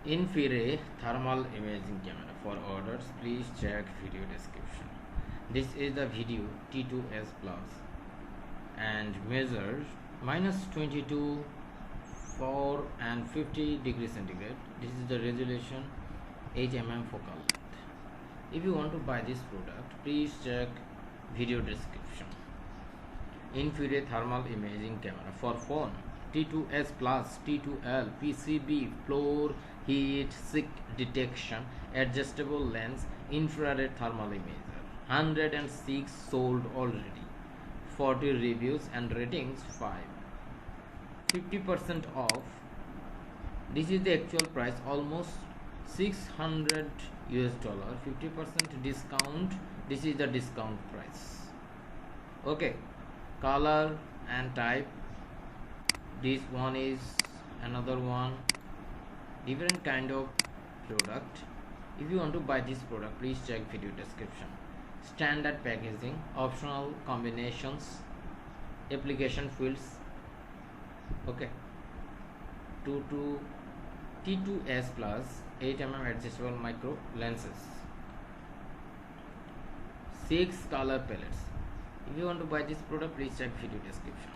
InfiRay thermal imaging camera. For orders, please check video description. This is the video T2S plus and measures -22, 4 and 50 degrees centigrade. This is the resolution 8 mm focal length. If you want to buy this product, please check video description. InfiRay thermal imaging camera for phone T2S plus T2L PCB floor heat sink detection adjustable lens infrared thermal imager. 106 sold already. 40 reviews and ratings 5. 50% off. This is the actual price, almost $600 US. 50% discount. This is the discount price. Okay, color and type. This one is another one, different kind of product. If you want to buy this product, please check video description. Standard packaging, optional combinations, application fields. Okay, T2S plus 8 mm adjustable micro lenses, 6 color palettes. If you want to buy this product, please check video description.